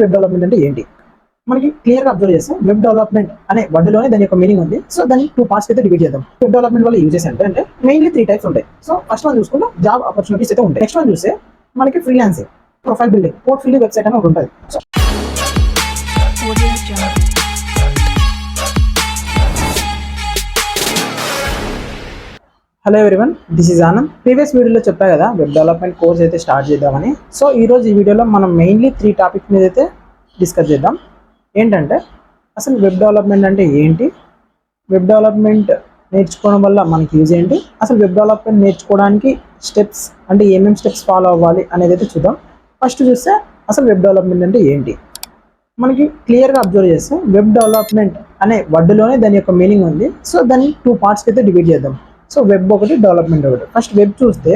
Web development అంటే ఏంటి మనకి క్లియర్ గా అబ్జర్వ్ చేస్తే వెబ్ డెవలప్మెంట్ అనే వర్డ్లోనే దాని యొక్క మీనింగ్ ఉంది. సో దాన్ని 2 పార్ట్స్ అయితే డివైడ్ చేద్దాం. వెబ్ డెవలప్మెంట్ వల్ల యూజెస్ అంటే మెయిన్లీ 3 టైప్స్ ఉంటాయి. సో ఫస్ట్ వన్ చూసుకుంటే జాబ్ ఆపర్చునిటీస్ అయితే ఉంటాయి. నెక్స్ట్ వన్ చూస్తే మనకి freelancing, profile building, portfolio website అని ఒకటి ఉంటుంది. So hello everyone, this is Anand. Previous వీడియోలో చెప్పా కదా వెబ్ డెవలప్మెంట్ కోర్స్ అయితే స్టార్ట్ చేద్దామని. సో ఈరోజు ఈ వీడియోలో మనం మెయిన్లీ 3 టాపిక్స్ మీద అయితే డిస్కస్ చేద్దాం. ఏంటంటే అసలు వెబ్ డెవలప్మెంట్ అంటే ఏంటి, వెబ్ డెవలప్మెంట్ నేర్చుకోవడం వల్ల మనకి యూజ్ ఏంటి, అసలు వెబ్ డెవలప్మెంట్ నేర్చుకోవడానికి స్టెప్స్ అంటే ఏమేమి స్టెప్స్ ఫాలో అవ్వాలి అనేది అయితే చూద్దాం. ఫస్ట్ చూస్తే అసలు వెబ్ డెవలప్మెంట్ అంటే ఏంటి మనకి క్లియర్గా అబ్జర్వ్ చేస్తే వెబ్ డెవలప్మెంట్ అనే వర్డ్లోనే దాని యొక్క మీనింగ్ ఉంది. సో దాన్ని 2 పార్ట్స్ అయితే డివైడ్ చేద్దాం. సో వెబ్ ఒకటి, డెవలప్మెంట్ ఒకటి. ఫస్ట్ వెబ్ చూస్తే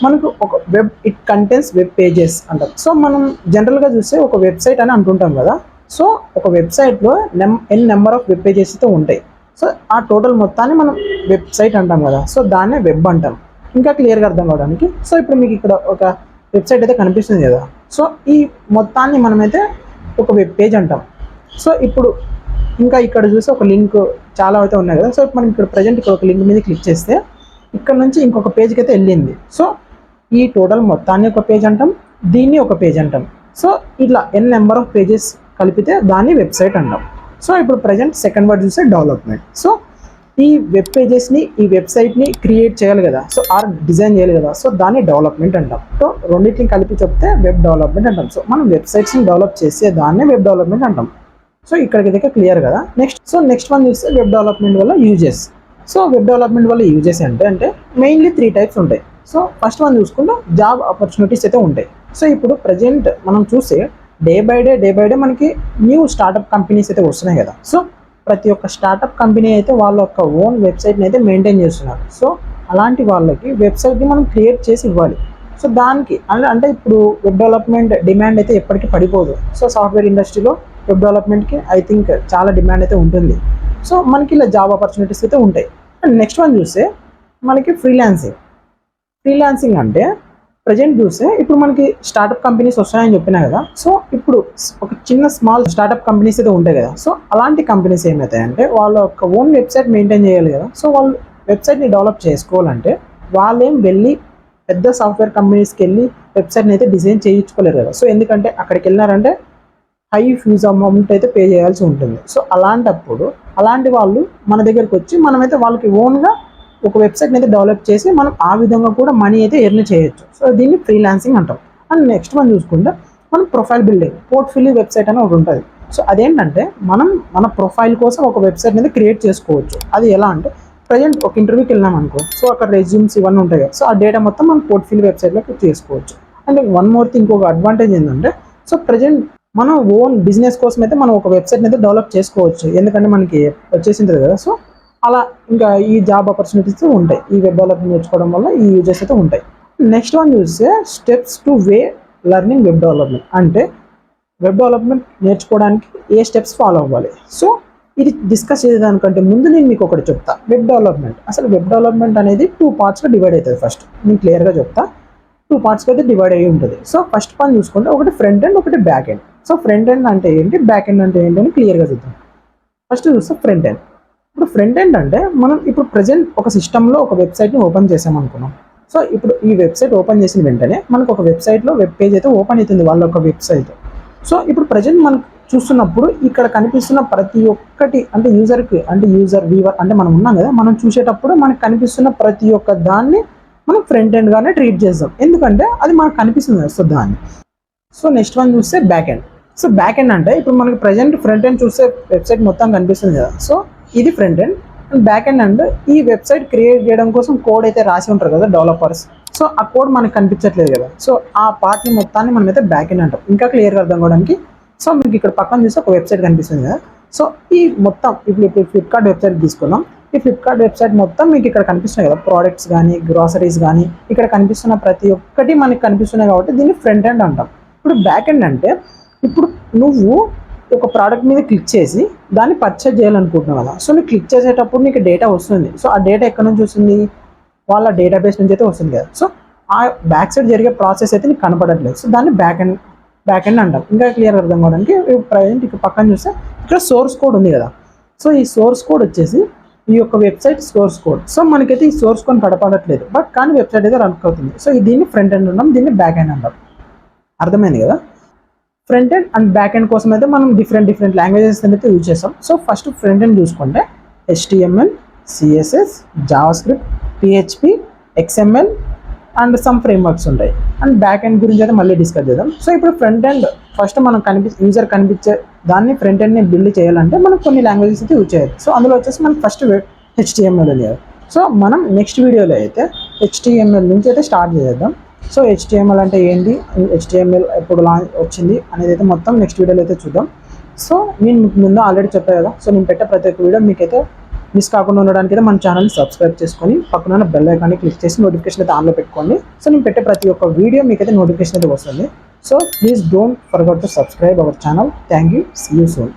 మనకు ఒక web it contents web pages అంటాం. సో మనం జనరల్గా చూస్తే ఒక వెబ్సైట్ అని అంటుంటాం కదా. సో ఒక వెబ్సైట్లో ఎన్ నెంబర్ ఆఫ్ వెబ్ పేజెస్ అయితే ఉంటాయి. సో ఆ టోటల్ మొత్తాన్ని మనం వెబ్సైట్ అంటాం కదా. సో దాన్నే వెబ్ అంటాం. ఇంకా క్లియర్గా అర్థం కావడానికి, సో ఇప్పుడు మీకు ఇక్కడ ఒక వెబ్సైట్ అయితే కనిపిస్తుంది కదా. సో ఈ మొత్తాన్ని మనమైతే ఒక వెబ్ పేజ్ అంటాం. సో ఇప్పుడు ఇంకా ఇక్కడ చూసి ఒక లింక్ చాలా అయితే ఉన్నాయి కదా. సో మనం ఇక్కడ ప్రజెంట్ ఇక్కడ ఒక లింక్ మీద క్లిక్ చేస్తే ఇక్కడ నుంచి ఇంకొక పేజ్కి అయితే వెళ్ళింది. సో ఈ టోటల్ మొత్తాన్ని ఒక పేజ్ అంటాం, దీన్ని ఒక పేజ్ అంటాం. సో ఇట్లా ఎన్ నెంబర్ ఆఫ్ పేజెస్ కలిపితే దాన్ని వెబ్సైట్ అంటాం. సో ఇప్పుడు ప్రజెంట్ సెకండ్ వర్డ్ చూస్తే డెవలప్మెంట్. సో ఈ వెబ్ పేజెస్ని, ఈ వెబ్సైట్ని క్రియేట్ చేయాలి కదా. సో ఆర్ డిజైన్ చేయాలి కదా. సో దాన్ని డెవలప్మెంట్ అంటాం. సో రెండింటిని కలిపి చెప్తే వెబ్ డెవలప్మెంట్ అంటాం. సో మనం వెబ్సైట్స్ని డెవలప్ చేసే దాన్ని వెబ్ డెవలప్మెంట్ అంటాం. సో ఇక్కడికి దగ్గర క్లియర్ కదా. నెక్స్ట్ వన్ చూస్తే వెబ్ డెవలప్మెంట్ వల్ల యూజెస్. సో వెబ్ డెవలప్మెంట్ వల్ల యూజెస్ అంటే మెయిన్లీ 3 టైప్స్ ఉంటాయి. సో ఫస్ట్ వన్ చూసుకుంటే జాబ్ ఆపర్చునిటీస్ అయితే ఉంటాయి. సో ఇప్పుడు ప్రజెంట్ మనం చూస్తే డే బై డే మనకి న్యూ స్టార్టప్ కంపెనీస్ అయితే వస్తున్నాయి కదా. సో ప్రతి ఒక్క స్టార్టప్ కంపెనీ అయితే వాళ్ళ యొక్క ఓన్ వెబ్సైట్ని అయితే మెయింటైన్ చేస్తున్నారు. సో అలాంటి వాళ్ళకి వెబ్సైట్ని మనం క్రియేట్ చేసి ఇవ్వాలి. సో దానికి అంటే ఇప్పుడు వెబ్ డెవలప్మెంట్ డిమాండ్ అయితే ఎప్పటికీ పడిపోదు. సో సాఫ్ట్వేర్ ఇండస్ట్రీలో వెబ్ డెవలప్మెంట్కి ఐ థింక్ చాలా డిమాండ్ అయితే ఉంటుంది. సో మనకి ఇలా జాబ్ ఆపర్చునిటీస్ అయితే ఉంటాయి. అండ్ నెక్స్ట్ వన్ చూస్తే మనకి ఫ్రీలాన్సింగ్ అంటే ప్రజెంట్ చూస్తే ఇప్పుడు మనకి స్టార్టప్ కంపెనీస్ వస్తాయని చెప్పినా కదా. సో ఇప్పుడు ఒక చిన్న స్మాల్ స్టార్టప్ కంపెనీస్ అయితే ఉంటాయి కదా. సో అలాంటి కంపెనీస్ ఏమవుతాయంటే వాళ్ళ యొక్క ఓన్ వెబ్సైట్ మెయింటైన్ చేయాలి కదా. సో వాళ్ళు వెబ్సైట్ని డెవలప్ చేసుకోవాలంటే వాళ్ళేం వెళ్ళి పెద్ద సాఫ్ట్వేర్ కంపెనీస్కి వెళ్ళి వెబ్సైట్ని అయితే డిజైన్ చేయించుకోలేరు కదా. సో ఎందుకంటే అక్కడికి వెళ్ళినారంటే హై ఫ్యూజ్ అమౌంట్ అయితే పే చేయాల్సి ఉంటుంది. సో అలాంటప్పుడు అలాంటి వాళ్ళు మన దగ్గరికి వచ్చి మనమైతే వాళ్ళకి ఓన్గా ఒక వెబ్సైట్ని అయితే డెవలప్ చేసి మనం ఆ విధంగా కూడా మనీ అయితే ఎర్న్ చేయొచ్చు. సో దీన్ని ఫ్రీలాన్సింగ్ అంటాం. అండ్ నెక్స్ట్ మనం చూసుకుంటే మనం ప్రొఫైల్ బిల్డింగ్, పోర్ట్ఫోలియో వెబ్సైట్ అని ఒకటి ఉంటుంది. సో అదేంటంటే మనం మన ప్రొఫైల్ కోసం ఒక వెబ్సైట్ అనేది క్రియేట్ చేసుకోవచ్చు. అది ఎలా అంటే ప్రజెంట్ ఒక ఇంటర్వ్యూకి వెళ్ళినాం అనుకో. సో అక్కడ రెజ్యూమ్స్ ఇవన్నీ ఉంటాయి కదా. సో ఆ డేటా మొత్తం మనం పోర్ట్ఫోలియో వెబ్సైట్లో చేసుకోవచ్చు. అండ్ వన్ మోర్ థింగ్, ఇంకొక అడ్వాంటేజ్ ఏంటంటే సో ప్రజెంట్ మనం ఓన్ బిజినెస్ కోసం అయితే మనం ఒక వెబ్సైట్ని అయితే డెవలప్ చేసుకోవచ్చు. ఎందుకంటే మనకి వచ్చేసి ఉంటుంది కదా. సో అలా ఇంకా ఈ జాబ్ ఆపర్చునిటీస్ ఉంటాయి. ఈ వెబ్ డెవలప్మెంట్ నేర్చుకోవడం వల్ల ఈ యూజెస్ అయితే ఉంటాయి. నెక్స్ట్ వన్ చూస్తే steps to way learning web development. అంటే వెబ్ డెవలప్మెంట్ నేర్చుకోవడానికి ఏ స్టెప్స్ ఫాలో అవ్వాలి. సో ఇది డిస్కస్ చేసేదానికంటే ముందు నేను మీకు ఒకటి చెప్తా. వెబ్ డెవలప్మెంట్ అనేది 2 పార్ట్స్గా డివైడ్ అవుతుంది. ఫస్ట్ నేను క్లియర్గా చెప్తా. 2 పార్ట్స్కి అయితే డివైడ్ అయ్యి ఉంటుంది. సో ఫస్ట్ పని చూసుకుంటే ఒకటి ఫ్రంట్ ఎండ్, ఒకటి back end. So front end అంటే ఏంటి, బ్యాక్ ఎండ్ అంటే ఏంటి అని క్లియర్గా చూద్దాం. ఫస్ట్ చూస్తే ఫ్రంట్ ఎండ్. ఇప్పుడు ఫ్రంట్ ఎండ్ అంటే మనం ఇప్పుడు ప్రజెంట్ ఒక సిస్టంలో ఒక వెబ్సైట్ని ఓపెన్ చేసామనుకున్నాం. సో ఇప్పుడు ఈ వెబ్సైట్ ఓపెన్ చేసిన వెంటనే మనకు ఒక వెబ్సైట్లో వెబ్ పేజ్ అయితే ఓపెన్ అవుతుంది వాళ్ళ ఒక వెబ్సైట్. సో ఇప్పుడు ప్రజెంట్ మనం చూస్తున్నప్పుడు ఇక్కడ కనిపిస్తున్న ప్రతి ఒక్కటి అంటే యూజర్ వ్యూవర్ అంటే మనం ఉన్నాం కదా. మనం చూసేటప్పుడు మనకు కనిపిస్తున్న ప్రతి ఒక్క దాన్ని మనం ఫ్రంట్ ఎండ్గానే ట్రీట్ చేస్తాం. ఎందుకంటే అది మనకు కనిపిస్తుంది సో దాన్ని. సో నెక్స్ట్ వన్ చూస్తే back end. So back end అంటే ఇప్పుడు మనకి ప్రజెంట్ ఫ్రంట్ ఎండ్ చూస్తే వెబ్సైట్ మొత్తం కనిపిస్తుంది కదా. సో ఇది front end. And back end అంటే ఈ వెబ్సైట్ క్రియేట్ చేయడం కోసం కోడ్ అయితే రాసి ఉంటారు కదా డెవలపర్స్. సో ఆ కోడ్ మనకు కనిపించట్లేదు కదా. సో ఆ పార్ట్ని మొత్తాన్ని మనం అయితే బ్యాక్ ఎండ్ అంటాం. ఇంకా క్లియర్గా అర్థం కావడానికి సో మీకు ఇక్కడ పక్కన చూస్తే ఒక వెబ్సైట్ కనిపిస్తుంది కదా. సో ఈ మొత్తం ఇప్పుడు ఫ్లిప్కార్ట్ వెబ్సైట్ తీసుకున్నాం. ఈ ఫ్లిప్కార్ట్ వెబ్సైట్ మొత్తం మీకు ఇక్కడ కనిపిస్తున్నాయి కదా. ప్రోడక్ట్స్ కానీ గ్రాసరీస్ కానీ ఇక్కడ కనిపిస్తున్న ప్రతి ఒక్కటి మనకి కనిపిస్తున్నాయి కాబట్టి దీన్ని ఫ్రంట్ ఎండ్ అంటాం. ఇప్పుడు బ్యాక్ ఎండ్ అంటే ఇప్పుడు నువ్వు ఒక ప్రోడక్ట్ మీద క్లిక్ చేసి దాన్ని పర్చేజ్ చేయాలనుకుంటున్నావు కదా. సో నువ్వు క్లిక్ చేసేటప్పుడు నీకు డేటా వస్తుంది. సో ఆ డేటా ఎక్కడ నుంచి వస్తుంది, వాళ్ళ డేటాబేస్ నుంచి అయితే వస్తుంది కదా. సో ఆ బ్యాక్ సైడ్ జరిగే ప్రాసెస్ అయితే నీకు కనపడట్లేదు. సో దాన్ని బ్యాక్ ఎండ్ బ్యాక్ ఎండ్ అంటాం. ఇంకా క్లియర్ అర్థం కావడానికి ప్రజెంట్ ఇక్కడ పక్కన చూస్తే ఇక్కడ సోర్స్ కోడ్ ఉంది కదా. సో ఈ సోర్స్ కోడ్ వచ్చేసి ఈ యొక్క వెబ్సైట్ సోర్స్ కోడ్. సో మనకైతే ఈ సోర్స్ కోడ్ కనపడట్లేదు, బట్ కానీ వెబ్సైట్ అయితే రన్ అవుతుంది. సో దీన్ని ఫ్రంట్ ఎండ్ అంటాం, దీన్ని బ్యాక్ ఎండ్ అంటాం. అర్థమైంది కదా. Front end and back end కోసం అయితే మనం డిఫరెంట్ లాంగ్వేజెస్ అయితే యూజ్ చేస్తాం. సో ఫస్ట్ ఫ్రంట్ ఎండ్ చూసుకుంటే HTML, CSS, JavaScript, PHP, XML and some frameworks ఉంటాయి. అండ్ బ్యాక్ ఎండ్ గురించి అయితే మళ్ళీ డిస్కస్ చేద్దాం. సో ఇప్పుడు ఫ్రంట్ ఎండ్ ఫస్ట్ మనం యూజర్ కనిపించే దాన్ని ఫ్రంట్ ఎండ్ని బిల్డ్ చేయాలంటే మనం కొన్ని లాంగ్వేజెస్ అయితే యూజ్ చేయాలి. సో అందులో వచ్చేసి మనం ఫస్ట్ HTML ఉంది. సో మనం నెక్స్ట్ వీడియోలో అయితే HTML నుంచి అయితే స్టార్ట్ చేద్దాం. సో HTML అంటే ఏంటి, HTML ఎప్పుడు వచ్చింది అనేది అయితే మొత్తం నెక్స్ట్ వీడియోలో అయితే చూద్దాం. సో నేను ముందు ఆల్రెడీ చెప్పాను కదా. సో నేను పెట్టే ప్రతి ఒక్క వీడియో మీకైతే మిస్ కాకుండా ఉండడానికి అయితే మన ఛానల్ని సబ్స్క్రైబ్ చేసుకొని పక్కన ఉన్న బెల్ ఐకాన్ని క్లిక్ చేసి నోటిఫికేషన్ అయితే ఆన్లో పెట్టుకోండి. సో నేను పెట్టే ప్రతి ఒక్క వీడియో మీకైతే నోటిఫికేషన్ అయితే వస్తుంది. So please don't forget to subscribe our channel. Thank you. See you soon.